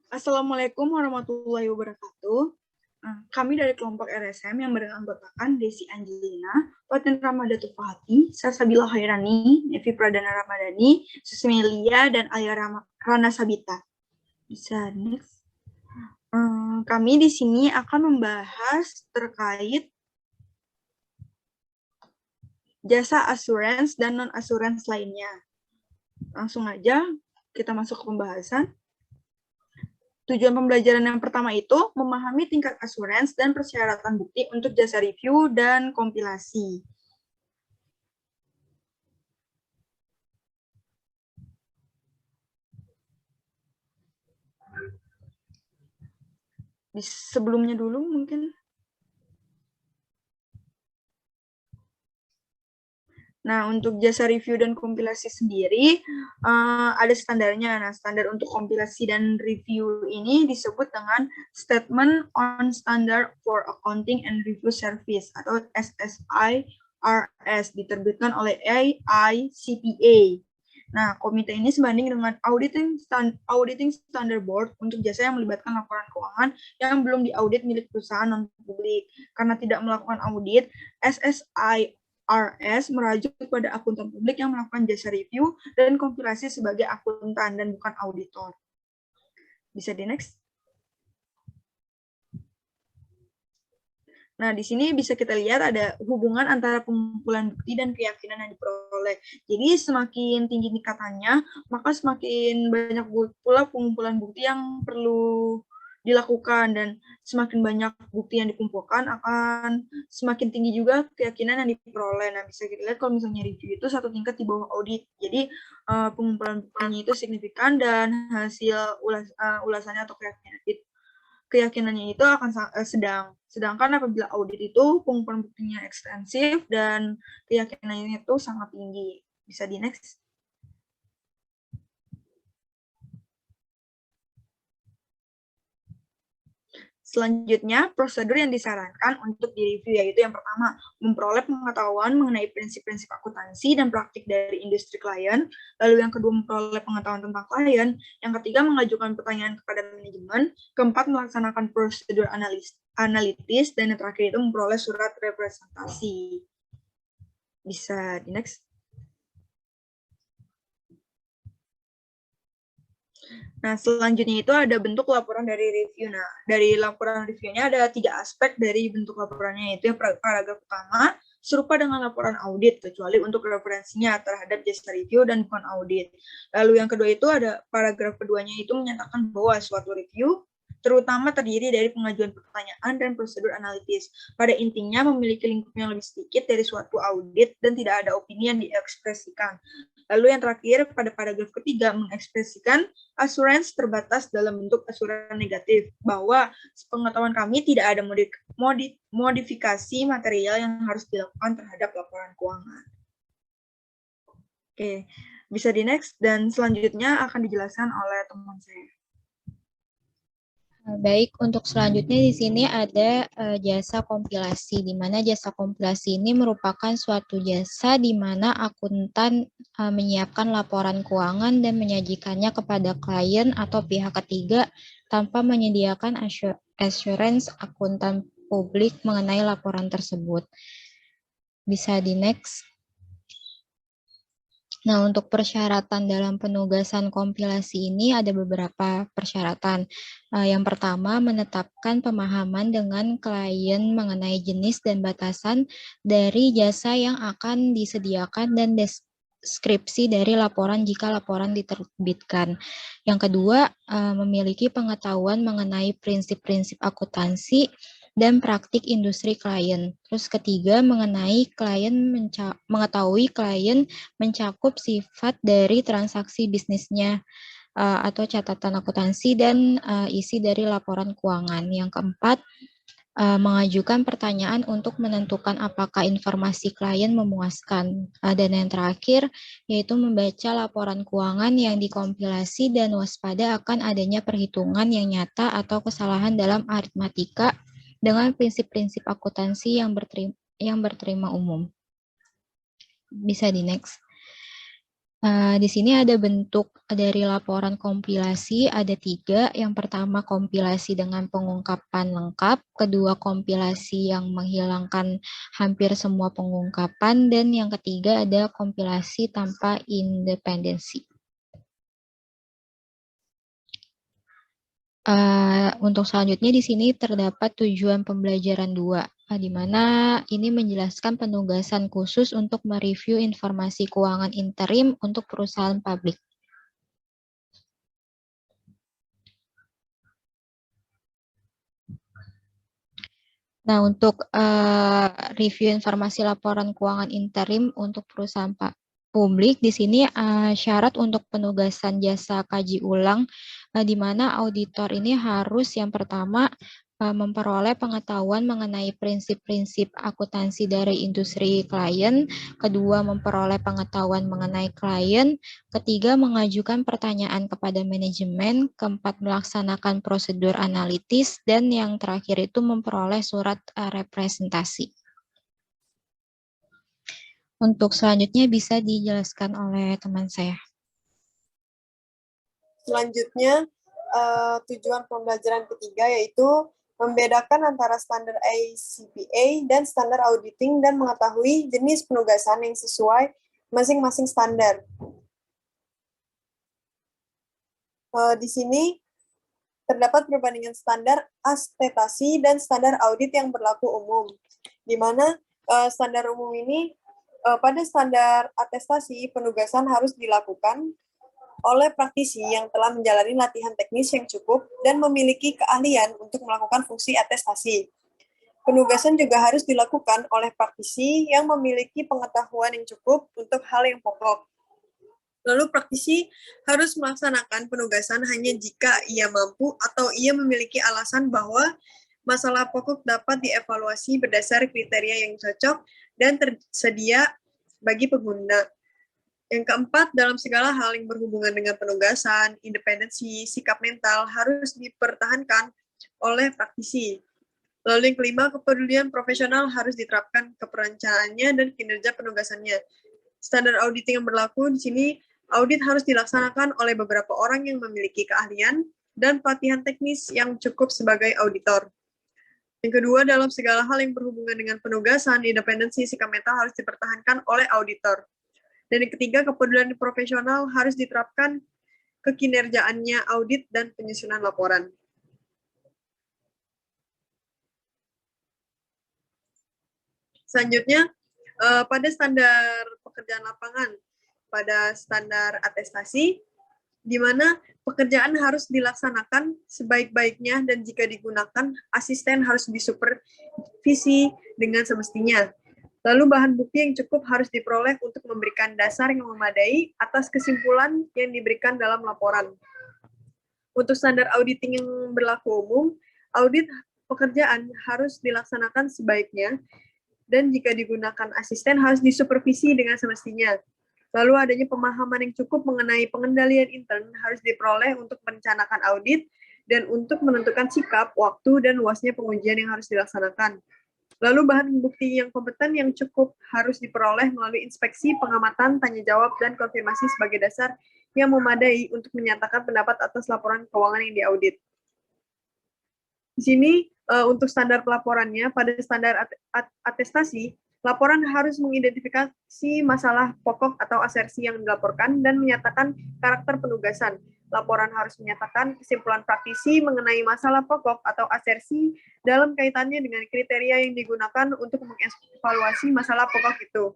Assalamualaikum warahmatullahi wabarakatuh. Kami dari kelompok RSM yang beranggotakan Desi Angelina, Fatin Ramadhatu Fahati, Salsabila Khairani, Nevi Pradana Ramadhani, Susmelia, dan Alia Rana Sabita. Bisa next. Kami di sini akan membahas terkait jasa asuransi dan non-asuransi lainnya. Langsung aja kita masuk ke pembahasan. Tujuan pembelajaran yang pertama itu memahami tingkat asuransi dan persyaratan bukti untuk jasa review dan kompilasi. Sebelumnya dulu mungkin. Nah, untuk jasa review dan kompilasi sendiri, ada standarnya. Nah, standar untuk kompilasi dan review ini disebut dengan Statement on Standard for Accounting and Review Service, atau SSIRS, diterbitkan oleh AICPA. Nah, komite ini sebanding dengan Auditing Standard Board untuk jasa yang melibatkan laporan keuangan yang belum diaudit milik perusahaan non-publik. Karena tidak melakukan audit, SSIRS merujuk pada akuntan publik yang melakukan jasa review dan kompilasi sebagai akuntan dan bukan auditor. Bisa di next. Nah, di sini bisa kita lihat ada hubungan antara pengumpulan bukti dan keyakinan yang diperoleh. Jadi semakin tinggi tingkatannya, maka semakin banyak pula pengumpulan bukti yang perlu dilakukan, dan semakin banyak bukti yang dikumpulkan akan semakin tinggi juga keyakinan yang diperoleh. Nah, bisa kita lihat kalau misalnya review itu satu tingkat di bawah audit. Jadi pengumpulan buktinya itu signifikan dan hasil ulasannya atau keyakinannya itu akan sedang. Sedangkan apabila audit itu pengumpulan buktinya ekstensif dan keyakinannya itu sangat tinggi. Bisa di next. Selanjutnya, prosedur yang disarankan untuk direview yaitu yang pertama, memperoleh pengetahuan mengenai prinsip-prinsip akuntansi dan praktik dari industri klien. Lalu yang kedua, memperoleh pengetahuan tentang klien. Yang ketiga, mengajukan pertanyaan kepada manajemen. Keempat, melaksanakan prosedur analitis. Dan yang terakhir itu memperoleh surat representasi. Bisa di next. Nah, selanjutnya itu ada bentuk laporan dari review. Nah, dari laporan reviewnya ada 3 aspek dari bentuk laporannya, yaitu yang paragraf pertama, serupa dengan laporan audit, kecuali untuk referensinya terhadap jasa review dan bukan audit. Lalu yang kedua itu ada paragraf keduanya itu menyatakan bahwa suatu review terutama terdiri dari pengajuan pertanyaan dan prosedur analitis. Pada intinya memiliki lingkup yang lebih sedikit dari suatu audit dan tidak ada opini yang diekspresikan. Lalu yang terakhir pada paragraf ketiga mengekspresikan asuransi terbatas dalam bentuk asuransi negatif, bahwa pengetahuan kami tidak ada modifikasi material yang harus dilakukan terhadap laporan keuangan. Oke, bisa di next, dan selanjutnya akan dijelaskan oleh teman saya. Baik, untuk selanjutnya di sini ada jasa kompilasi, di mana jasa kompilasi ini merupakan suatu jasa di mana akuntan menyiapkan laporan keuangan dan menyajikannya kepada klien atau pihak ketiga tanpa menyediakan assurance akuntan publik mengenai laporan tersebut. Bisa di next. Nah, untuk persyaratan dalam penugasan kompilasi ini ada beberapa persyaratan. Yang pertama, menetapkan pemahaman dengan klien mengenai jenis dan batasan dari jasa yang akan disediakan dan deskripsi dari laporan jika laporan diterbitkan. Yang kedua, memiliki pengetahuan mengenai prinsip-prinsip akuntansi dan praktik industri klien. Terus ketiga, mengetahui klien mencakup sifat dari transaksi bisnisnya atau catatan akuntansi dan isi dari laporan keuangan. Yang keempat, mengajukan pertanyaan untuk menentukan apakah informasi klien memuaskan. Dan yang terakhir, yaitu membaca laporan keuangan yang dikompilasi dan waspada akan adanya perhitungan yang nyata atau kesalahan dalam aritmatika dengan prinsip-prinsip akuntansi yang berterima umum. Bisa di next. Di sini ada bentuk dari laporan kompilasi, ada 3. Yang pertama kompilasi dengan pengungkapan lengkap, kedua kompilasi yang menghilangkan hampir semua pengungkapan, dan yang ketiga ada kompilasi tanpa independensi. Untuk selanjutnya di sini terdapat tujuan pembelajaran 2, di mana ini menjelaskan penugasan khusus untuk mereview informasi keuangan interim untuk perusahaan publik. Nah, untuk review informasi laporan keuangan interim untuk perusahaan publik, di sini syarat untuk penugasan jasa kaji ulang, di mana auditor ini harus yang pertama memperoleh pengetahuan mengenai prinsip-prinsip akuntansi dari industri klien, kedua memperoleh pengetahuan mengenai klien, ketiga mengajukan pertanyaan kepada manajemen, keempat melaksanakan prosedur analitis, dan yang terakhir itu memperoleh surat representasi. Untuk selanjutnya bisa dijelaskan oleh teman saya. Selanjutnya, tujuan pembelajaran ketiga yaitu membedakan antara standar ACPA dan standar auditing dan mengetahui jenis penugasan yang sesuai masing-masing standar. Di sini terdapat perbandingan standar asetasi dan standar audit yang berlaku umum, di mana standar umum ini pada standar atestasi penugasan harus dilakukan oleh praktisi yang telah menjalani latihan teknis yang cukup dan memiliki keahlian untuk melakukan fungsi atestasi. Penugasan juga harus dilakukan oleh praktisi yang memiliki pengetahuan yang cukup untuk hal yang pokok. Lalu praktisi harus melaksanakan penugasan hanya jika ia mampu atau ia memiliki alasan bahwa masalah pokok dapat dievaluasi berdasar kriteria yang cocok dan tersedia bagi pengguna. Yang keempat, dalam segala hal yang berhubungan dengan penugasan, independensi, sikap mental harus dipertahankan oleh praktisi. Lalu yang kelima, kepedulian profesional harus diterapkan ke perencanaannya dan kinerja penugasannya. Standar auditing yang berlaku di sini, audit harus dilaksanakan oleh beberapa orang yang memiliki keahlian dan pelatihan teknis yang cukup sebagai auditor. Yang kedua, dalam segala hal yang berhubungan dengan penugasan, independensi, sikap mental harus dipertahankan oleh auditor. Dan yang ketiga, kepedulian profesional harus diterapkan ke kinerjaannya audit dan penyusunan laporan. Selanjutnya, pada standar pekerjaan lapangan, pada standar atestasi, di mana pekerjaan harus dilaksanakan sebaik-baiknya dan jika digunakan, asisten harus disupervisi dengan semestinya. Lalu bahan bukti yang cukup harus diperoleh untuk memberikan dasar yang memadai atas kesimpulan yang diberikan dalam laporan. Untuk standar auditing yang berlaku umum, audit pekerjaan harus dilaksanakan sebaiknya dan jika digunakan asisten harus disupervisi dengan semestinya. Lalu adanya pemahaman yang cukup mengenai pengendalian intern harus diperoleh untuk merencanakan audit dan untuk menentukan sikap, waktu, dan luasnya pengujian yang harus dilaksanakan. Lalu bahan bukti yang kompeten yang cukup harus diperoleh melalui inspeksi, pengamatan, tanya jawab, dan konfirmasi sebagai dasar yang memadai untuk menyatakan pendapat atas laporan keuangan yang diaudit. Di sini, untuk standar pelaporannya, pada standar atestasi, laporan harus mengidentifikasi masalah pokok atau asersi yang dilaporkan dan menyatakan karakter penugasan. Laporan harus menyatakan kesimpulan praktisi mengenai masalah pokok atau asersi dalam kaitannya dengan kriteria yang digunakan untuk mengevaluasi masalah pokok itu.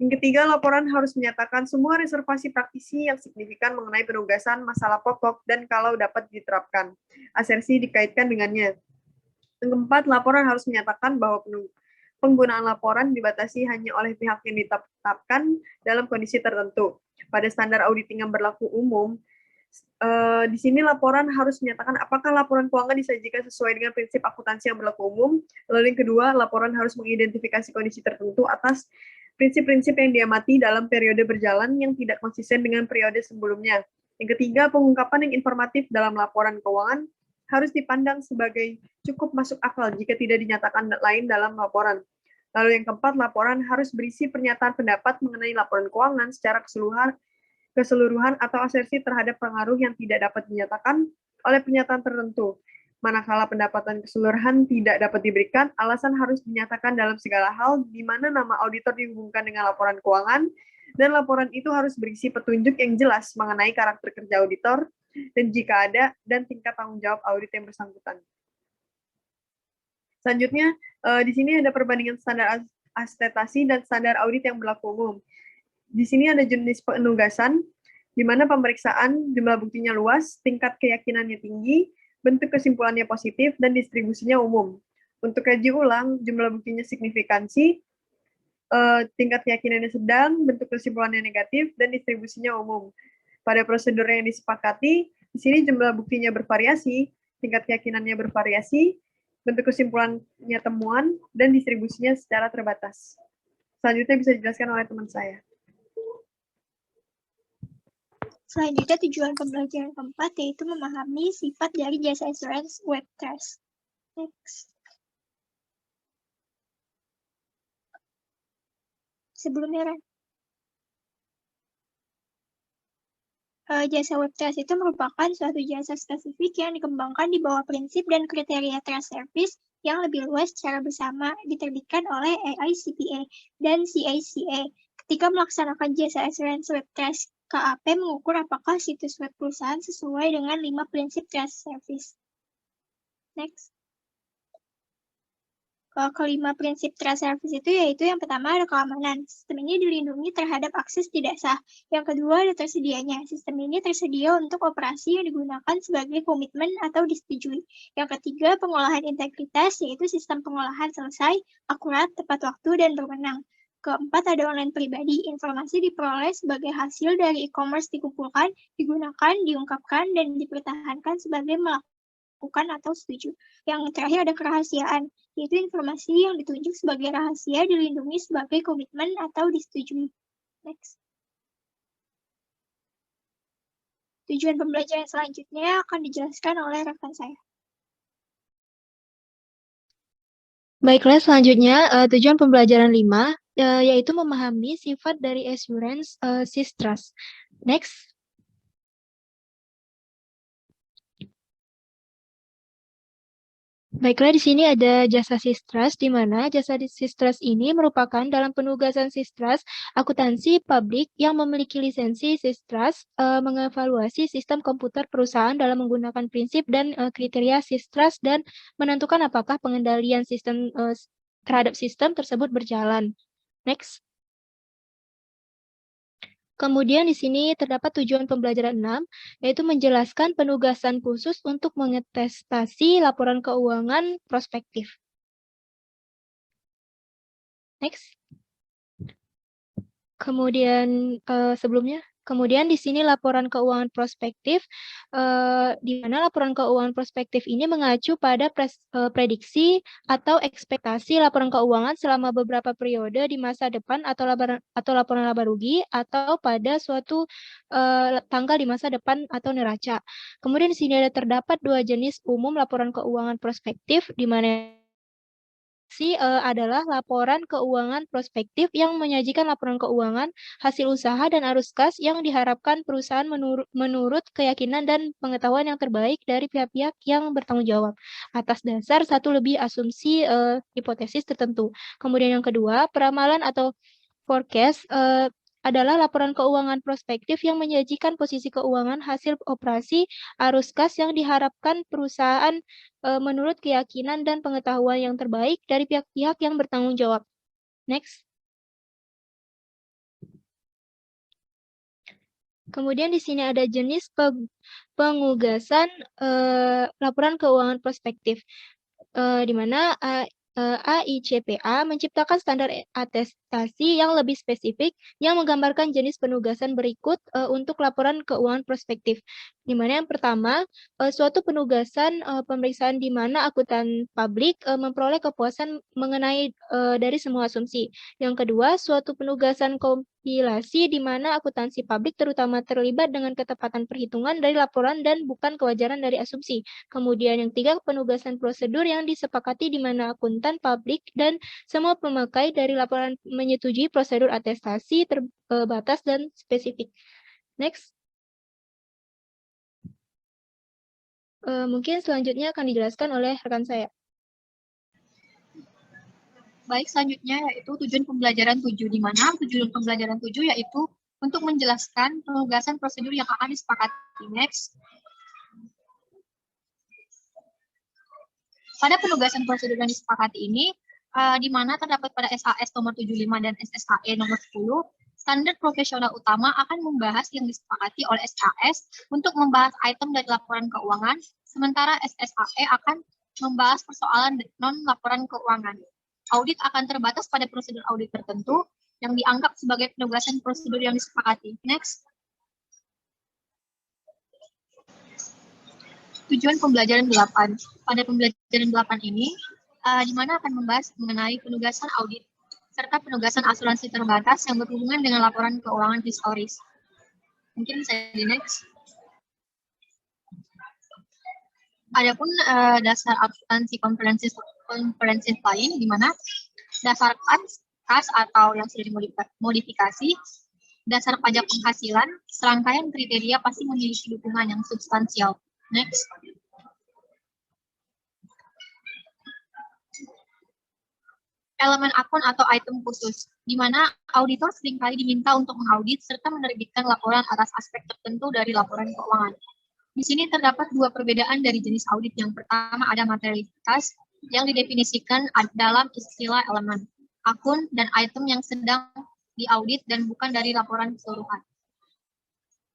Yang ketiga, laporan harus menyatakan semua reservasi praktisi yang signifikan mengenai penugasan masalah pokok dan kalau dapat diterapkan. Asersi dikaitkan dengannya. Yang keempat, laporan harus menyatakan bahwa penggunaan laporan dibatasi hanya oleh pihak yang ditetapkan dalam kondisi tertentu. Pada standar auditing yang berlaku umum, di sini laporan harus menyatakan apakah laporan keuangan disajikan sesuai dengan prinsip akuntansi yang berlaku umum. Lalu yang kedua, laporan harus mengidentifikasi kondisi tertentu atas prinsip-prinsip yang diamati dalam periode berjalan yang tidak konsisten dengan periode sebelumnya. Yang ketiga, pengungkapan yang informatif dalam laporan keuangan harus dipandang sebagai cukup masuk akal jika tidak dinyatakan lain dalam laporan. Lalu yang keempat, laporan harus berisi pernyataan pendapat mengenai laporan keuangan secara keseluruhan atau asersi terhadap pengaruh yang tidak dapat dinyatakan oleh pernyataan tertentu. Manakala pendapatan keseluruhan tidak dapat diberikan, alasan harus dinyatakan dalam segala hal di mana nama auditor dihubungkan dengan laporan keuangan, dan laporan itu harus berisi petunjuk yang jelas mengenai karakter kerja auditor, dan jika ada, dan tingkat tanggung jawab audit yang bersangkutan. Selanjutnya, di sini ada perbandingan standar akreditasi dan standar audit yang berlaku umum. Di sini ada jenis penugasan, di mana pemeriksaan jumlah buktinya luas, tingkat keyakinannya tinggi, bentuk kesimpulannya positif, dan distribusinya umum. Untuk kaji ulang, jumlah buktinya signifikansi, tingkat keyakinannya sedang, bentuk kesimpulannya negatif, dan distribusinya umum. Pada prosedur yang disepakati, di sini jumlah buktinya bervariasi, tingkat keyakinannya bervariasi, bentuk kesimpulannya temuan, dan distribusinya secara terbatas. Selanjutnya bisa dijelaskan oleh teman saya. Selanjutnya tujuan pembelajaran keempat yaitu memahami sifat dari jasa assurance web trust. Next. Sebelumnya, jasa web trust itu merupakan suatu jasa spesifik yang dikembangkan di bawah prinsip dan kriteria trust service yang lebih luas secara bersama diterbitkan oleh AICPA dan CACA. Ketika melaksanakan jasa assurance web trust, KAP mengukur apakah situs web perusahaan sesuai dengan 5 prinsip trust service. Next. Kelima prinsip trust service itu yaitu yang pertama ada keamanan. Sistem ini dilindungi terhadap akses tidak sah. Yang kedua ada tersedianya. Sistem ini tersedia untuk operasi yang digunakan sebagai komitmen atau disetujui. Yang ketiga pengolahan integritas yaitu sistem pengolahan selesai, akurat, tepat waktu, dan berwenang. Keempat ada online pribadi. Informasi diperoleh sebagai hasil dari e-commerce dikumpulkan, digunakan, diungkapkan, dan dipertahankan sebagai melakukan atau setuju. Yang terakhir ada kerahasiaan, yaitu informasi yang ditunjuk sebagai rahasia dilindungi sebagai komitmen atau disetujui. Next. Tujuan pembelajaran selanjutnya akan dijelaskan oleh rekan saya. Baiklah, selanjutnya tujuan pembelajaran 5 yaitu memahami sifat dari assurance trust. Next. Baiklah, di sini ada jasa Sistrust, di mana jasa Sistrust ini merupakan dalam penugasan Sistrust, akuntansi publik yang memiliki lisensi Sistrust mengevaluasi sistem komputer perusahaan dalam menggunakan prinsip dan kriteria Sistrust dan menentukan apakah pengendalian sistem terhadap sistem tersebut berjalan. Next. Kemudian di sini terdapat tujuan pembelajaran 6, yaitu menjelaskan penugasan khusus untuk mengetestasi laporan keuangan prospektif. Next. Kemudian Kemudian di sini laporan keuangan prospektif, di mana laporan keuangan prospektif ini mengacu pada prediksi atau ekspektasi laporan keuangan selama beberapa periode di masa depan atau laporan laba rugi atau pada suatu tanggal di masa depan atau neraca. Kemudian di sini terdapat dua jenis umum laporan keuangan prospektif, di mana adalah laporan keuangan prospektif yang menyajikan laporan keuangan, hasil usaha, dan arus kas yang diharapkan perusahaan menurut keyakinan dan pengetahuan yang terbaik dari pihak-pihak yang bertanggung jawab atas dasar satu lebih asumsi hipotesis tertentu. Kemudian yang kedua, peramalan atau forecast adalah laporan keuangan prospektif yang menyajikan posisi keuangan hasil operasi arus kas yang diharapkan perusahaan menurut keyakinan dan pengetahuan yang terbaik dari pihak-pihak yang bertanggung jawab. Next. Kemudian di sini ada jenis pengugasan laporan keuangan prospektif, di mana AICPA menciptakan standar atestasi yang lebih spesifik yang menggambarkan jenis penugasan berikut untuk laporan keuangan prospektif. Di mana yang pertama, suatu penugasan pemeriksaan di mana akuntan publik memperoleh kepuasan mengenai dari semua asumsi. Yang kedua, suatu penugasan kompilasi di mana akuntansi publik terutama terlibat dengan ketepatan perhitungan dari laporan dan bukan kewajaran dari asumsi. Kemudian yang 3, penugasan prosedur yang disepakati di mana akuntan publik dan semua pemakai dari laporan menyetujui prosedur atestasi terbatas dan spesifik. Next. Mungkin selanjutnya akan dijelaskan oleh rekan saya. Baik, selanjutnya yaitu tujuan pembelajaran 7, di mana tujuan pembelajaran 7 yaitu untuk menjelaskan penugasan prosedur yang akan disepakati. Next. Pada penugasan prosedur yang disepakati ini, di mana terdapat pada SAS nomor 75 dan SSHE nomor 10, standar profesional utama akan membahas yang disepakati oleh SAS untuk membahas item dari laporan keuangan, sementara SSHE akan membahas persoalan non-laporan keuangan. Audit akan terbatas pada prosedur audit tertentu yang dianggap sebagai penugasan prosedur yang disepakati. Next. Tujuan pembelajaran 8. Pada pembelajaran 8 ini, di mana akan membahas mengenai penugasan audit, serta penugasan asuransi terbatas yang berhubungan dengan laporan keuangan historis. Mungkin bisa di next. Adapun dasar akuntansi komprehensif lain, di mana dasar kas atau yang sudah dimodifikasi, dasar pajak penghasilan, serangkaian kriteria pasti memiliki dukungan yang substansial. Next. Elemen akun atau item khusus, di mana auditor seringkali diminta untuk mengaudit serta menerbitkan laporan atas aspek tertentu dari laporan keuangan. Di sini terdapat dua perbedaan dari jenis audit. Yang pertama ada materialitas yang didefinisikan dalam istilah elemen, akun, dan item yang sedang diaudit dan bukan dari laporan keseluruhan.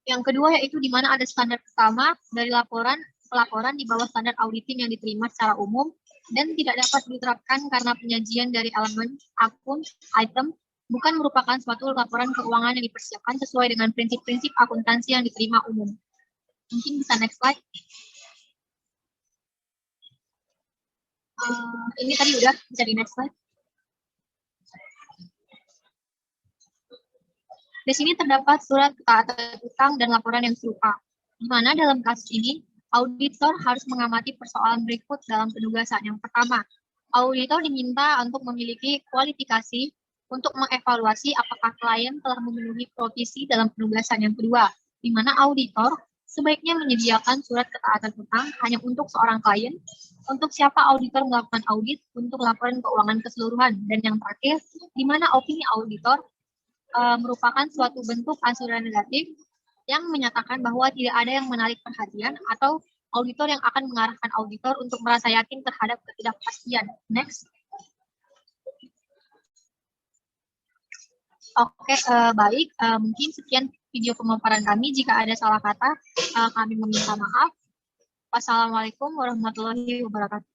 Yang kedua yaitu di mana ada standar pertama dari pelaporan di bawah standar auditing yang diterima secara umum dan tidak dapat diterapkan karena penyajian dari elemen, akun, item bukan merupakan suatu laporan keuangan yang dipersiapkan sesuai dengan prinsip-prinsip akuntansi yang diterima umum. Mungkin bisa next slide. Ini tadi udah, bisa di next slide. Di sini terdapat surat ketaatan utang dan laporan yang serupa, di mana dalam kasus ini, auditor harus mengamati persoalan berikut dalam penugasan. Yang pertama, auditor diminta untuk memiliki kualifikasi untuk mengevaluasi apakah klien telah memenuhi provisi dalam penugasan. Yang kedua, di mana auditor sebaiknya menyediakan surat ketaatan utang hanya untuk seorang klien, untuk siapa auditor melakukan audit, untuk laporan keuangan keseluruhan. Dan yang terakhir, di mana opini auditor merupakan suatu bentuk ansuran negatif yang menyatakan bahwa tidak ada yang menarik perhatian atau auditor yang akan mengarahkan auditor untuk merasa yakin terhadap ketidakpastian. Next. Oke, baik. Mungkin sekian video pemaparan kami. Jika ada salah kata, kami meminta maaf. Wassalamualaikum warahmatullahi wabarakatuh.